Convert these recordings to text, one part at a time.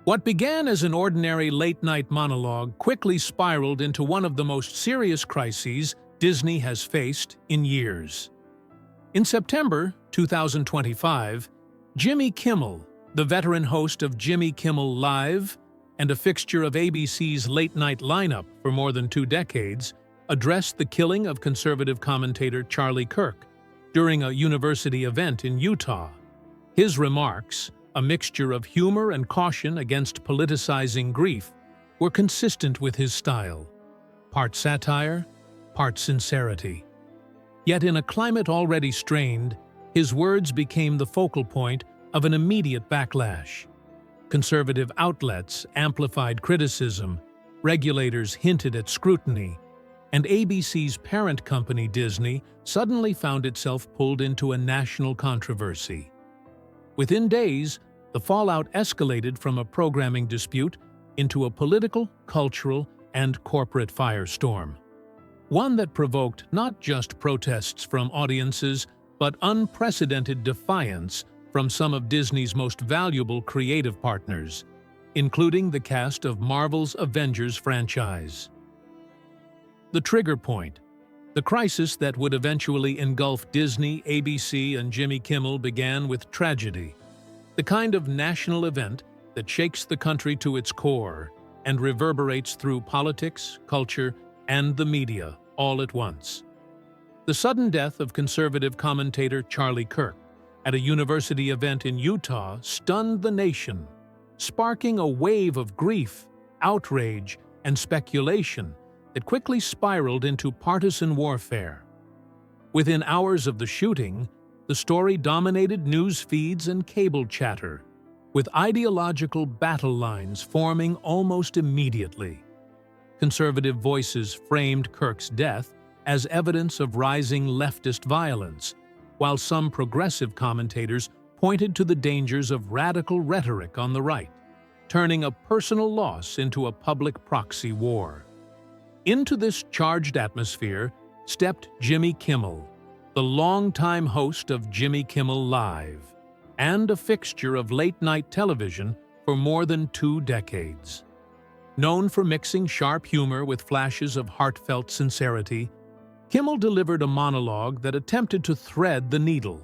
What began as an ordinary late-night monologue quickly spiraled into one of the most serious crises Disney has faced in years. In September 2025, Jimmy Kimmel, the veteran host of Jimmy Kimmel Live and a fixture of ABC's late-night lineup for more than 2 decades, addressed the killing of conservative commentator Charlie Kirk during a university event in Utah. His remarks, a mixture of humor and caution against politicizing grief, were consistent with his style, part satire, part sincerity. Yet in a climate already strained, his words became the focal point of an immediate backlash. Conservative outlets amplified criticism, regulators hinted at scrutiny, and ABC's parent company Disney suddenly found itself pulled into a national controversy. Within days, the fallout escalated from a programming dispute into a political, cultural, and corporate firestorm. One that provoked not just protests from audiences, but unprecedented defiance from some of Disney's most valuable creative partners, including the cast of Marvel's Avengers franchise. The trigger point, the crisis that would eventually engulf Disney, ABC, and Jimmy Kimmel began with tragedy, the kind of national event that shakes the country to its core and reverberates through politics, culture, and the media all at once. The sudden death of conservative commentator Charlie Kirk at a university event in Utah stunned the nation, sparking a wave of grief, outrage, and speculation that quickly spiraled into partisan warfare. Within hours of the shooting, the story dominated news feeds and cable chatter, with ideological battle lines forming almost immediately. Conservative voices framed Kirk's death as evidence of rising leftist violence, while some progressive commentators pointed to the dangers of radical rhetoric on the right, turning a personal loss into a public proxy war. Into this charged atmosphere stepped Jimmy Kimmel, the longtime host of Jimmy Kimmel Live, and a fixture of late-night television for more than 2 decades. Known for mixing sharp humor with flashes of heartfelt sincerity, Kimmel delivered a monologue that attempted to thread the needle,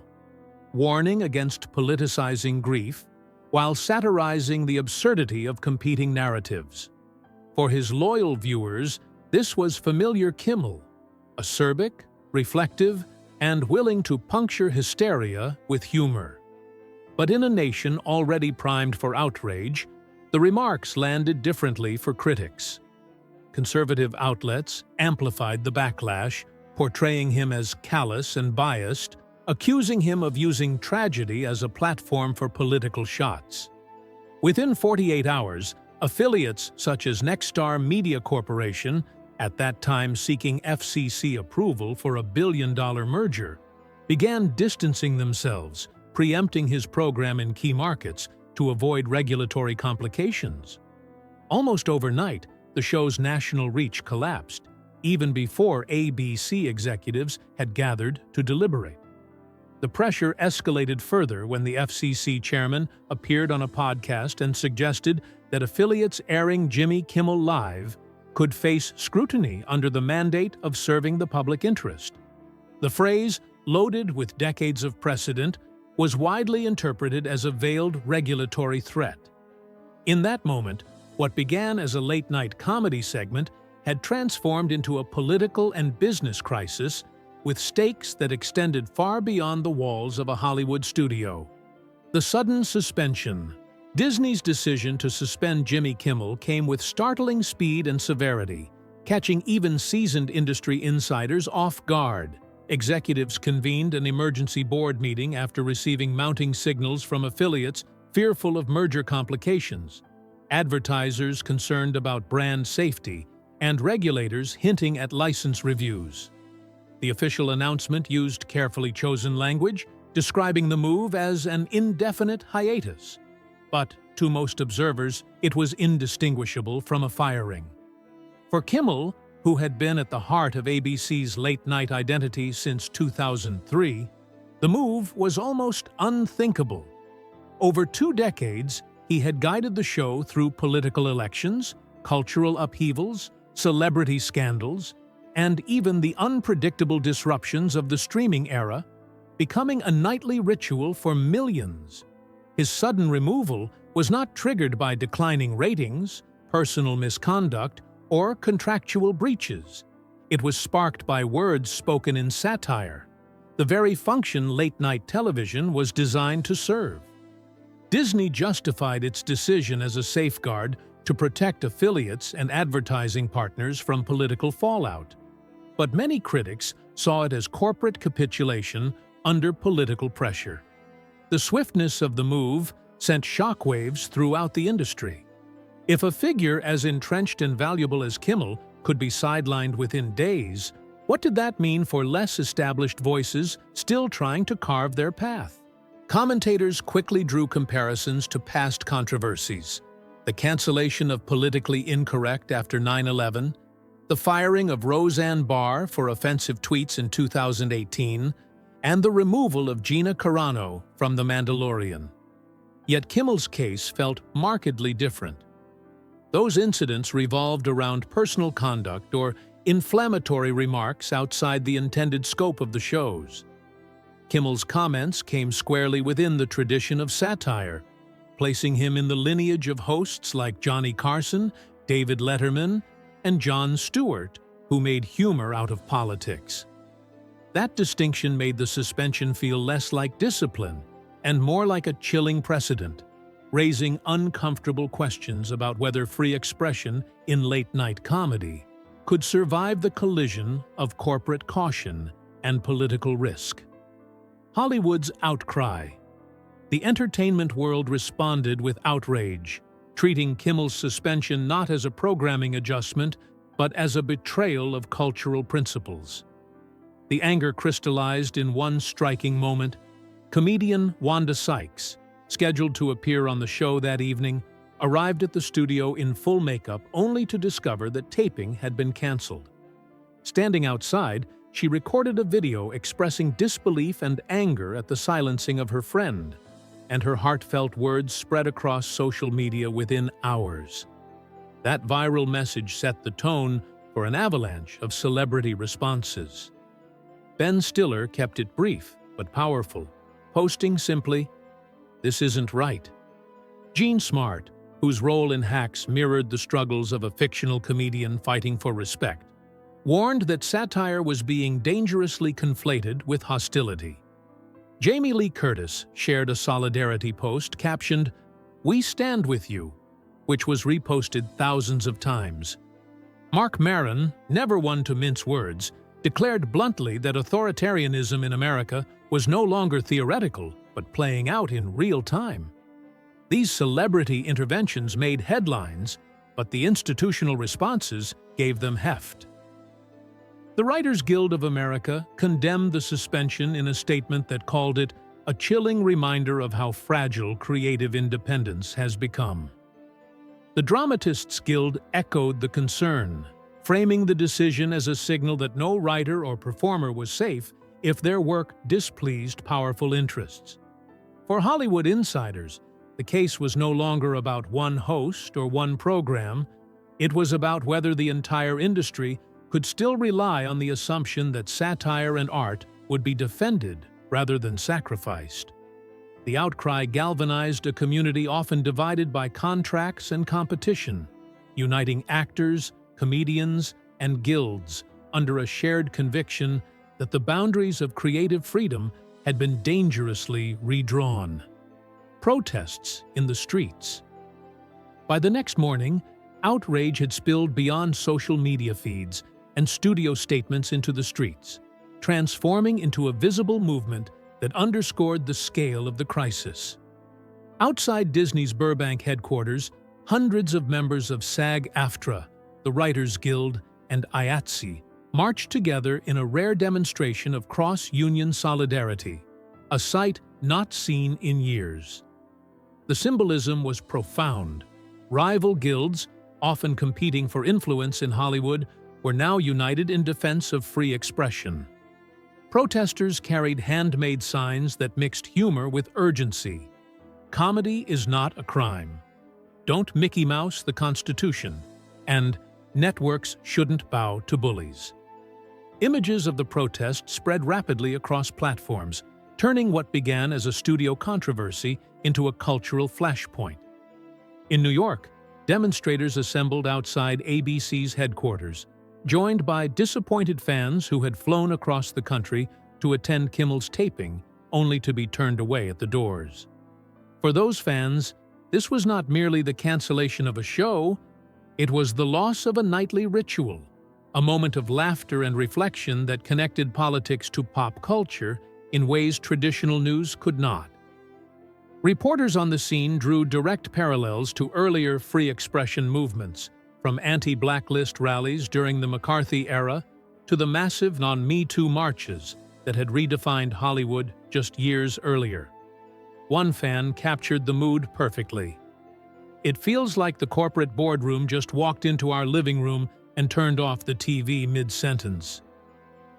warning against politicizing grief while satirizing the absurdity of competing narratives. For his loyal viewers, this was familiar Kimmel, acerbic, reflective, and willing to puncture hysteria with humor. But in a nation already primed for outrage, the remarks landed differently for critics. Conservative outlets amplified the backlash, portraying him as callous and biased, accusing him of using tragedy as a platform for political shots. Within 48 hours, affiliates such as Nexstar Media Corporation, at that time seeking FCC approval for a billion-dollar merger, began distancing themselves, preempting his program in key markets to avoid regulatory complications. Almost overnight, the show's national reach collapsed, even before ABC executives had gathered to deliberate. The pressure escalated further when the FCC chairman appeared on a podcast and suggested that affiliates airing Jimmy Kimmel Live could face scrutiny under the mandate of serving the public interest. The phrase, loaded with decades of precedent, was widely interpreted as a veiled regulatory threat. In that moment, what began as a late-night comedy segment had transformed into a political and business crisis with stakes that extended far beyond the walls of a Hollywood studio. The sudden suspension. Disney's decision to suspend Jimmy Kimmel came with startling speed and severity, catching even seasoned industry insiders off guard. Executives convened an emergency board meeting after receiving mounting signals from affiliates fearful of merger complications, advertisers concerned about brand safety, and regulators hinting at license reviews. The official announcement used carefully chosen language, describing the move as an indefinite hiatus. But, to most observers, it was indistinguishable from a firing. For Kimmel, who had been at the heart of ABC's late-night identity since 2003, the move was almost unthinkable. Over 2 decades, he had guided the show through political elections, cultural upheavals, celebrity scandals, and even the unpredictable disruptions of the streaming era, becoming a nightly ritual for millions. His sudden removal was not triggered by declining ratings, personal misconduct, or contractual breaches. It was sparked by words spoken in satire, the very function late-night television was designed to serve. Disney justified its decision as a safeguard to protect affiliates and advertising partners from political fallout. But many critics saw it as corporate capitulation under political pressure. The swiftness of the move sent shockwaves throughout the industry. If a figure as entrenched and valuable as Kimmel could be sidelined within days, what did that mean for less established voices still trying to carve their path? Commentators quickly drew comparisons to past controversies: the cancellation of politically incorrect after 9/11, the firing of Roseanne Barr for offensive tweets in 2018, and the removal of Gina Carano from The Mandalorian. Yet Kimmel's case felt markedly different. Those incidents revolved around personal conduct or inflammatory remarks outside the intended scope of the shows. Kimmel's comments came squarely within the tradition of satire, placing him in the lineage of hosts like Johnny Carson, David Letterman, and Jon Stewart, who made humor out of politics. That distinction made the suspension feel less like discipline and more like a chilling precedent, raising uncomfortable questions about whether free expression in late-night comedy could survive the collision of corporate caution and political risk. Hollywood's outcry. The entertainment world responded with outrage, treating Kimmel's suspension not as a programming adjustment, but as a betrayal of cultural principles. The anger crystallized in one striking moment. Comedian Wanda Sykes, scheduled to appear on the show that evening, arrived at the studio in full makeup only to discover that taping had been canceled. Standing outside, she recorded a video expressing disbelief and anger at the silencing of her friend, and her heartfelt words spread across social media within hours. That viral message set the tone for an avalanche of celebrity responses. Ben Stiller kept it brief but powerful, posting simply, "This isn't right." Gene Smart, whose role in Hacks mirrored the struggles of a fictional comedian fighting for respect, warned that satire was being dangerously conflated with hostility. Jamie Lee Curtis shared a solidarity post captioned, "We stand with you," which was reposted thousands of times. Mark Maron, never one to mince words, declared bluntly that authoritarianism in America was no longer theoretical, but playing out in real time. These celebrity interventions made headlines, but the institutional responses gave them heft. The Writers Guild of America condemned the suspension in a statement that called it a chilling reminder of how fragile creative independence has become. The Dramatists Guild echoed the concern, framing the decision as a signal that no writer or performer was safe if their work displeased powerful interests. For Hollywood insiders, the case was no longer about one host or one program. It was about whether the entire industry could still rely on the assumption that satire and art would be defended rather than sacrificed. The outcry galvanized a community often divided by contracts and competition, uniting actors, comedians, and guilds under a shared conviction that the boundaries of creative freedom had been dangerously redrawn. Protests in the streets. By the next morning, outrage had spilled beyond social media feeds and studio statements into the streets, transforming into a visible movement that underscored the scale of the crisis. Outside Disney's Burbank headquarters, hundreds of members of SAG-AFTRA, the Writers Guild, and IATSE marched together in a rare demonstration of cross-union solidarity, a sight not seen in years. The symbolism was profound. Rival guilds, often competing for influence in Hollywood, were now united in defense of free expression. Protesters carried handmade signs that mixed humor with urgency. Comedy is not a crime. "Don't Mickey Mouse the Constitution," and "Networks shouldn't bow to bullies." Images of the protest spread rapidly across platforms, turning what began as a studio controversy into a cultural flashpoint. In New York, demonstrators assembled outside ABC's headquarters, joined by disappointed fans who had flown across the country to attend Kimmel's taping, only to be turned away at the doors. For those fans, this was not merely the cancellation of a show, it was the loss of a nightly ritual, a moment of laughter and reflection that connected politics to pop culture in ways traditional news could not. Reporters on the scene drew direct parallels to earlier free expression movements, from anti-blacklist rallies during the McCarthy era to the massive non-Me Too marches that had redefined Hollywood just years earlier. One fan captured the mood perfectly. "It feels like the corporate boardroom just walked into our living room and turned off the TV mid-sentence."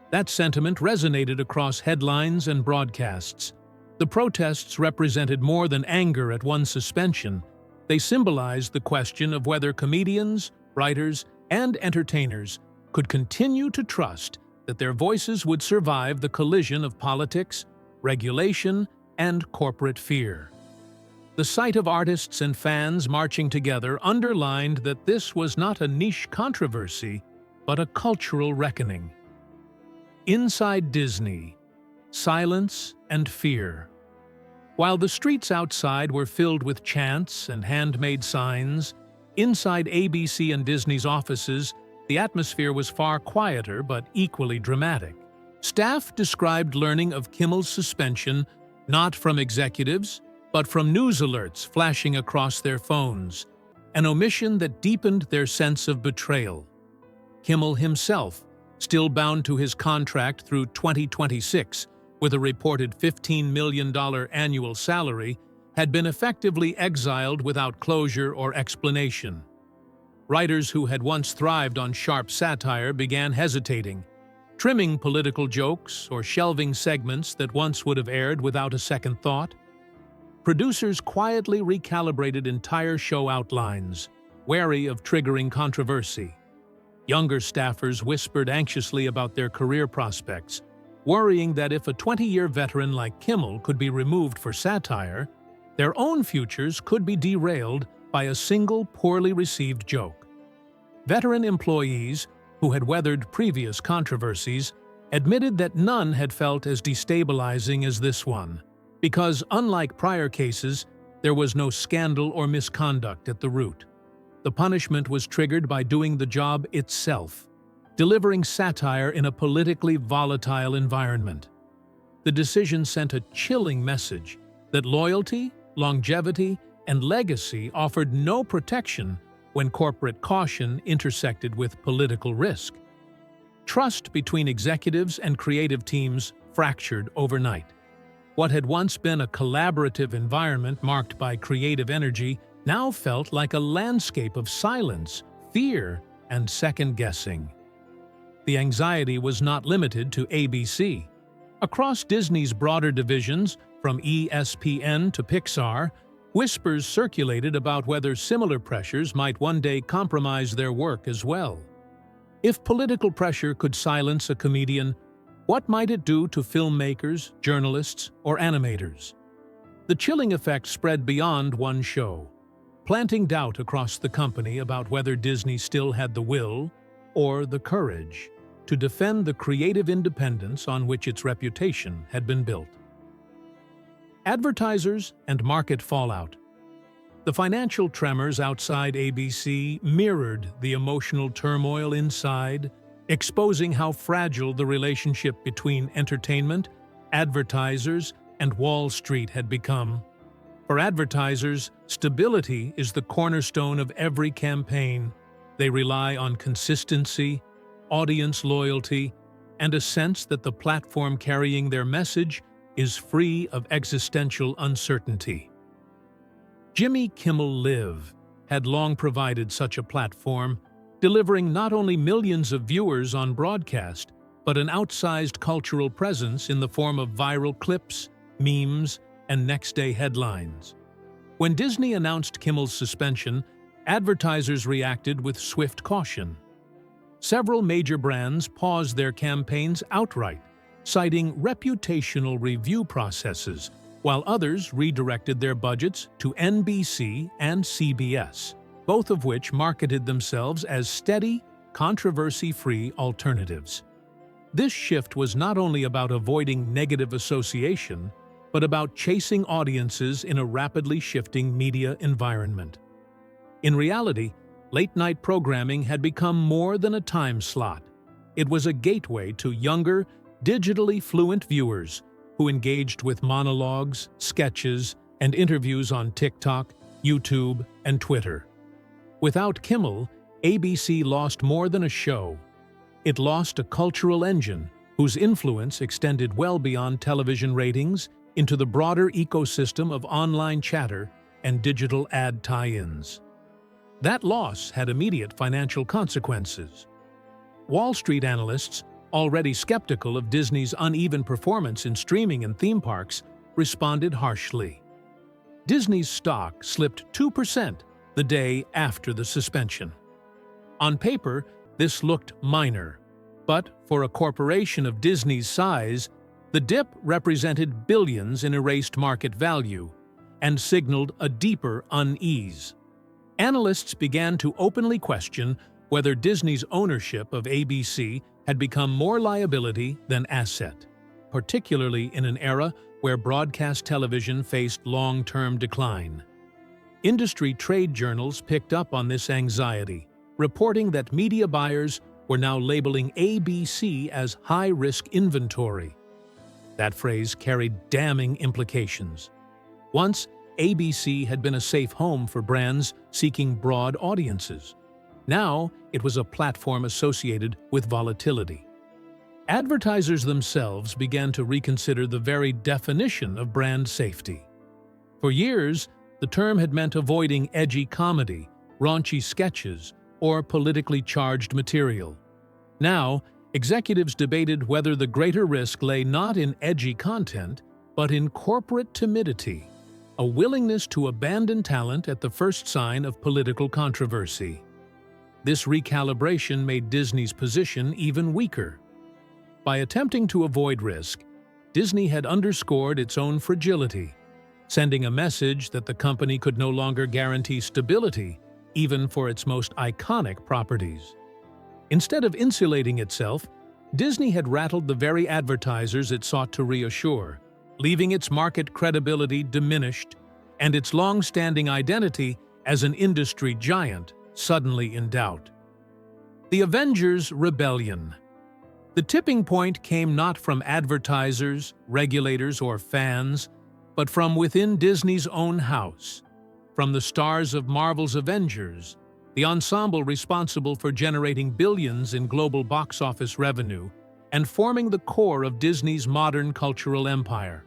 That sentiment resonated across headlines and broadcasts. The protests represented more than anger at one suspension. They symbolized the question of whether comedians, writers, and entertainers could continue to trust that their voices would survive the collision of politics, regulation, and corporate fear. The sight of artists and fans marching together underlined that this was not a niche controversy, but a cultural reckoning. Inside Disney, silence and fear. While the streets outside were filled with chants and handmade signs, inside ABC and Disney's offices, the atmosphere was far quieter but equally dramatic. Staff described learning of Kimmel's suspension not from executives, but from news alerts flashing across their phones, an omission that deepened their sense of betrayal. Kimmel himself, still bound to his contract through 2026, with a reported $15 million annual salary, had been effectively exiled without closure or explanation. Writers who had once thrived on sharp satire began hesitating, trimming political jokes or shelving segments that once would have aired without a second thought. Producers quietly recalibrated entire show outlines, wary of triggering controversy. Younger staffers whispered anxiously about their career prospects, worrying that if a 20-year veteran like Kimmel could be removed for satire, their own futures could be derailed by a single poorly received joke. Veteran employees, who had weathered previous controversies, admitted that none had felt as destabilizing as this one, because unlike prior cases, there was no scandal or misconduct at the root. The punishment was triggered by doing the job itself, delivering satire in a politically volatile environment. The decision sent a chilling message that loyalty, longevity, and legacy offered no protection when corporate caution intersected with political risk. Trust between executives and creative teams fractured overnight. What had once been a collaborative environment marked by creative energy now felt like a landscape of silence, fear, and second-guessing. The anxiety was not limited to ABC. Across Disney's broader divisions, from ESPN to Pixar, whispers circulated about whether similar pressures might one day compromise their work as well. If political pressure could silence a comedian, what might it do to filmmakers, journalists, or animators? The chilling effect spread beyond one show, planting doubt across the company about whether Disney still had the will or the courage to defend the creative independence on which its reputation had been built. Advertisers and market fallout. The financial tremors outside ABC mirrored the emotional turmoil inside, exposing how fragile the relationship between entertainment, advertisers, and Wall Street had become. For advertisers, stability is the cornerstone of every campaign. They rely on consistency, audience loyalty, and a sense that the platform carrying their message is free of existential uncertainty. Jimmy Kimmel Live had long provided such a platform, delivering not only millions of viewers on broadcast, but an outsized cultural presence in the form of viral clips, memes, and next-day headlines. When Disney announced Kimmel's suspension, advertisers reacted with swift caution. Several major brands paused their campaigns outright, citing reputational review processes, while others redirected their budgets to NBC and CBS, both of which marketed themselves as steady, controversy-free alternatives. This shift was not only about avoiding negative association, but about chasing audiences in a rapidly shifting media environment. In reality, late-night programming had become more than a time slot. It was a gateway to younger, digitally fluent viewers who engaged with monologues, sketches, and interviews on TikTok, YouTube, and Twitter. Without Kimmel, ABC lost more than a show. It lost a cultural engine whose influence extended well beyond television ratings into the broader ecosystem of online chatter and digital ad tie-ins. That loss had immediate financial consequences. Wall Street analysts, already skeptical of Disney's uneven performance in streaming and theme parks, responded harshly. Disney's stock slipped 2% the day after the suspension. On paper, this looked minor, but for a corporation of Disney's size, the dip represented billions in erased market value and signaled a deeper unease. Analysts began to openly question whether Disney's ownership of ABC had become more liability than asset, particularly in an era where broadcast television faced long-term decline. Industry trade journals picked up on this anxiety, reporting that media buyers were now labeling ABC as high-risk inventory. That phrase carried damning implications. Once, ABC had been a safe home for brands seeking broad audiences. Now, it was a platform associated with volatility. Advertisers themselves began to reconsider the very definition of brand safety. For years, the term had meant avoiding edgy comedy, raunchy sketches, or politically charged material. Now, executives debated whether the greater risk lay not in edgy content, but in corporate timidity, a willingness to abandon talent at the first sign of political controversy. This recalibration made Disney's position even weaker. By attempting to avoid risk, Disney had underscored its own fragility, sending a message that the company could no longer guarantee stability, even for its most iconic properties. Instead of insulating itself, Disney had rattled the very advertisers it sought to reassure, leaving its market credibility diminished and its long-standing identity as an industry giant suddenly in doubt. The Avengers rebellion. The tipping point came not from advertisers, regulators, or fans, but from within Disney's own house, from the stars of Marvel's Avengers, the ensemble responsible for generating billions in global box office revenue and forming the core of Disney's modern cultural empire.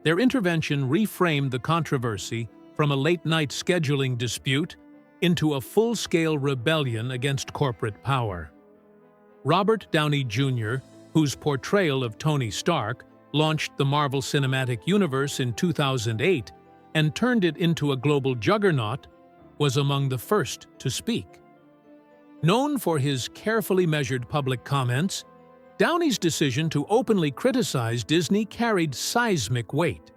Their intervention reframed the controversy from a late-night scheduling dispute into a full-scale rebellion against corporate power. Robert Downey Jr., whose portrayal of Tony Stark launched the Marvel Cinematic Universe in 2008 and turned it into a global juggernaut, was among the first to speak. Known for his carefully measured public comments, Downey's decision to openly criticize Disney carried seismic weight.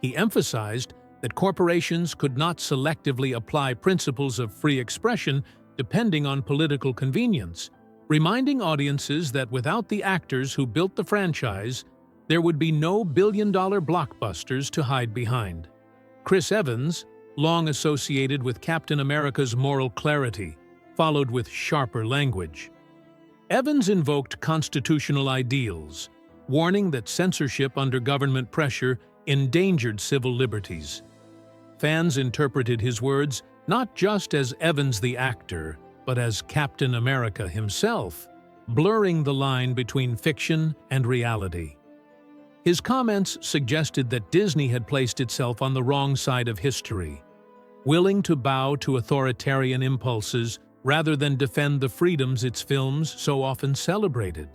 He emphasized that corporations could not selectively apply principles of free expression depending on political convenience, reminding audiences that without the actors who built the franchise, there would be no billion-dollar blockbusters to hide behind. Chris Evans, long associated with Captain America's moral clarity, followed with sharper language. Evans invoked constitutional ideals, warning that censorship under government pressure endangered civil liberties. Fans interpreted his words not just as Evans the actor, but as Captain America himself, blurring the line between fiction and reality. His comments suggested that Disney had placed itself on the wrong side of history, willing to bow to authoritarian impulses rather than defend the freedoms its films so often celebrated.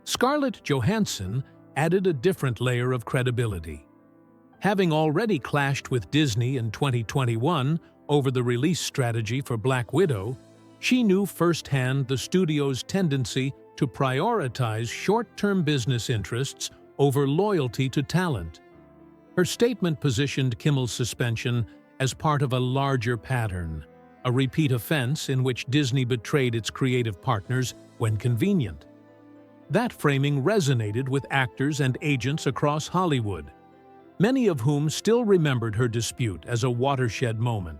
Scarlett Johansson added a different layer of credibility. Having already clashed with Disney in 2021 over the release strategy for Black Widow, she knew firsthand the studio's tendency to prioritize short-term business interests over loyalty to talent. Her statement positioned Kimmel's suspension as part of a larger pattern, a repeat offense in which Disney betrayed its creative partners when convenient. That framing resonated with actors and agents across Hollywood, many of whom still remembered her dispute as a watershed moment.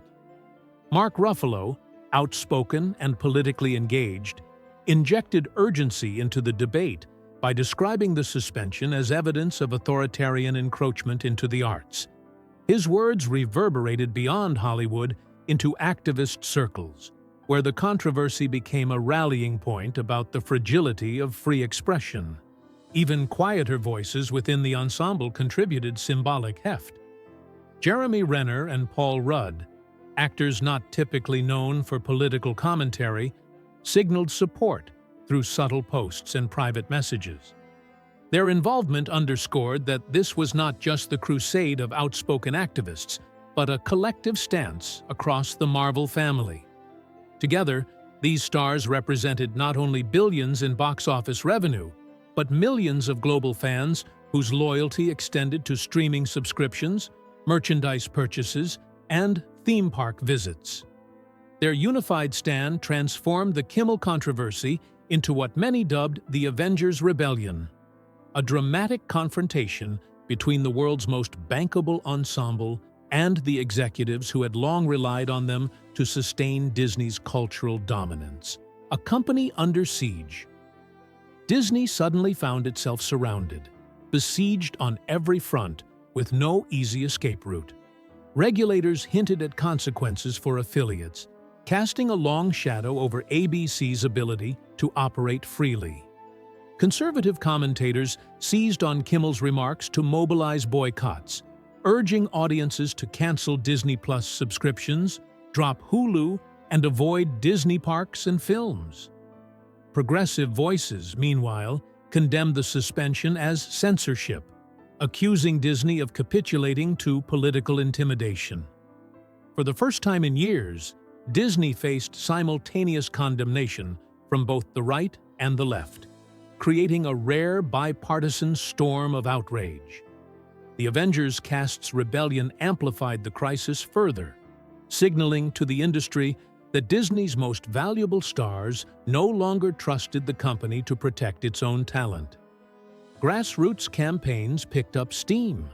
Mark Ruffalo, outspoken and politically engaged, injected urgency into the debate by describing the suspension as evidence of authoritarian encroachment into the arts. His words reverberated beyond Hollywood into activist circles, where the controversy became a rallying point about the fragility of free expression. Even quieter voices within the ensemble contributed symbolic heft. Jeremy Renner and Paul Rudd, actors not typically known for political commentary, signaled support through subtle posts and private messages. Their involvement underscored that this was not just the crusade of outspoken activists, but a collective stance across the Marvel family. Together, these stars represented not only billions in box office revenue, but millions of global fans whose loyalty extended to streaming subscriptions, merchandise purchases, and theme park visits. Their unified stand transformed the Kimmel controversy into what many dubbed the Avengers Rebellion, a dramatic confrontation between the world's most bankable ensemble and the executives who had long relied on them to sustain Disney's cultural dominance. A company under siege. Disney suddenly found itself surrounded, besieged on every front, with no easy escape route. Regulators hinted at consequences for affiliates, casting a long shadow over ABC's ability to operate freely. Conservative commentators seized on Kimmel's remarks to mobilize boycotts, urging audiences to cancel Disney Plus subscriptions, drop Hulu, and avoid Disney parks and films. Progressive voices, meanwhile, condemned the suspension as censorship, accusing Disney of capitulating to political intimidation. For the first time in years, Disney faced simultaneous condemnation from both the right and the left, creating a rare bipartisan storm of outrage. The Avengers cast's rebellion amplified the crisis further, signaling to the industry that Disney's most valuable stars no longer trusted the company to protect its own talent. Grassroots campaigns picked up steam.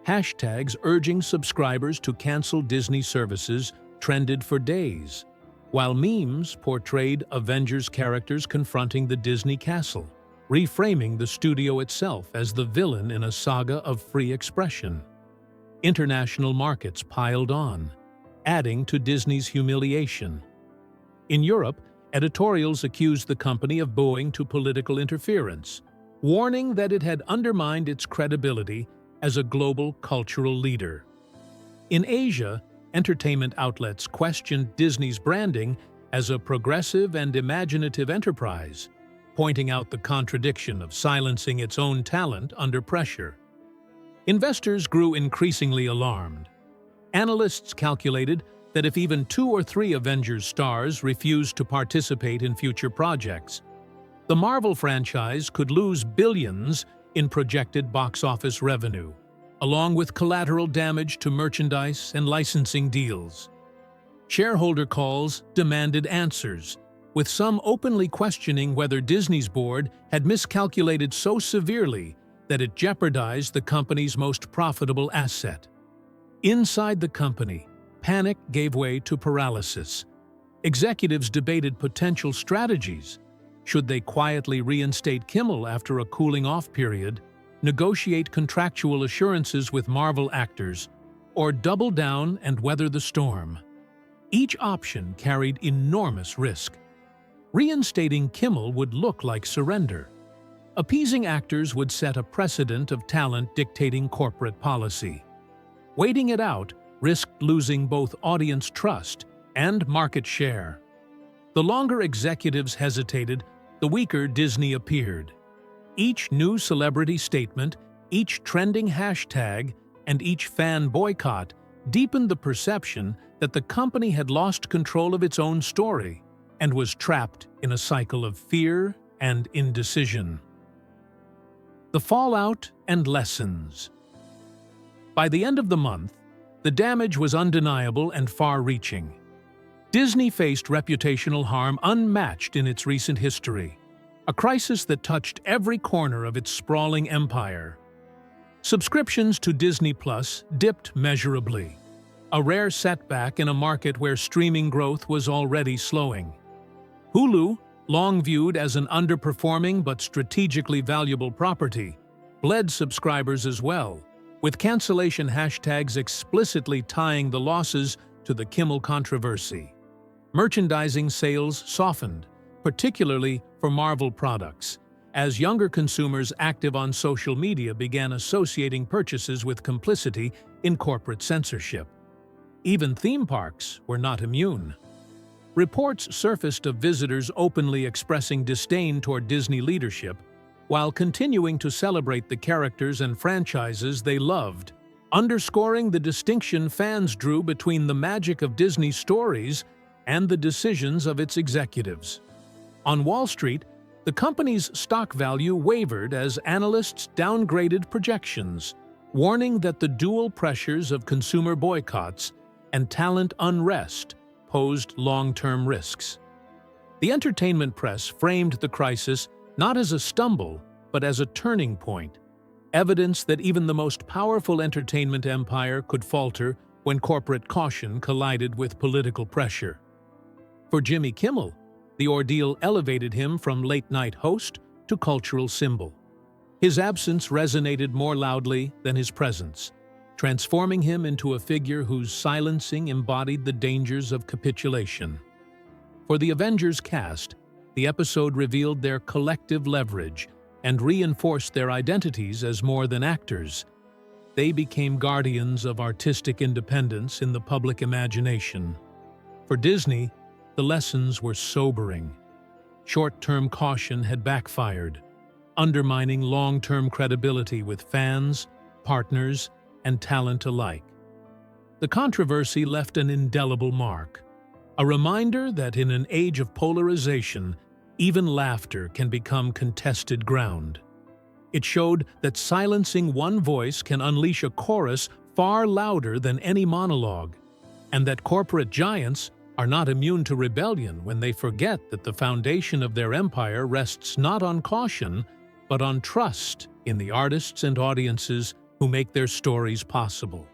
Hashtags urging subscribers to cancel Disney services trended for days, while memes portrayed Avengers characters confronting the Disney castle, reframing the studio itself as the villain in a saga of free expression. International markets piled on, adding to Disney's humiliation. In Europe, editorials accused the company of bowing to political interference, warning that it had undermined its credibility as a global cultural leader. In Asia, entertainment outlets questioned Disney's branding as a progressive and imaginative enterprise, pointing out the contradiction of silencing its own talent under pressure. Investors grew increasingly alarmed. Analysts calculated that if even 2 or 3 Avengers stars refused to participate in future projects, the Marvel franchise could lose billions in projected box office revenue, along with collateral damage to merchandise and licensing deals. Shareholder calls demanded answers, with some openly questioning whether Disney's board had miscalculated so severely that it jeopardized the company's most profitable asset. Inside the company, panic gave way to paralysis. Executives debated potential strategies. Should they quietly reinstate Kimmel after a cooling-off period, negotiate contractual assurances with Marvel actors, or double down and weather the storm? Each option carried enormous risk. Reinstating Kimmel would look like surrender. Appeasing actors would set a precedent of talent dictating corporate policy. Waiting it out risked losing both audience trust and market share. The longer executives hesitated, the weaker Disney appeared. Each new celebrity statement, each trending hashtag, and each fan boycott deepened the perception that the company had lost control of its own story and was trapped in a cycle of fear and indecision. The fallout and lessons. By the end of the month, the damage was undeniable and far-reaching. Disney faced reputational harm unmatched in its recent history, a crisis that touched every corner of its sprawling empire. Subscriptions to Disney Plus dipped measurably, a rare setback in a market where streaming growth was already slowing. Hulu, long viewed as an underperforming but strategically valuable property, bled subscribers as well, with cancellation hashtags explicitly tying the losses to the Kimmel controversy. Merchandising sales softened, particularly for Marvel products, as younger consumers active on social media began associating purchases with complicity in corporate censorship. Even theme parks were not immune. Reports surfaced of visitors openly expressing disdain toward Disney leadership, while continuing to celebrate the characters and franchises they loved, underscoring the distinction fans drew between the magic of Disney's stories and the decisions of its executives. On Wall Street, the company's stock value wavered as analysts downgraded projections, warning that the dual pressures of consumer boycotts and talent unrest posed long-term risks. The entertainment press framed the crisis not as a stumble, but as a turning point, evidence that even the most powerful entertainment empire could falter when corporate caution collided with political pressure. For Jimmy Kimmel, the ordeal elevated him from late-night host to cultural symbol. His absence resonated more loudly than his presence, transforming him into a figure whose silencing embodied the dangers of capitulation. For the Avengers cast, the episode revealed their collective leverage and reinforced their identities as more than actors. They became guardians of artistic independence in the public imagination. For Disney, the lessons were sobering. Short-term caution had backfired, undermining long-term credibility with fans, partners, and talent alike. The controversy left an indelible mark, a reminder that in an age of polarization, even laughter can become contested ground. It showed that silencing one voice can unleash a chorus far louder than any monologue, and that corporate giants are not immune to rebellion when they forget that the foundation of their empire rests not on caution, but on trust in the artists and audiences who make their stories possible.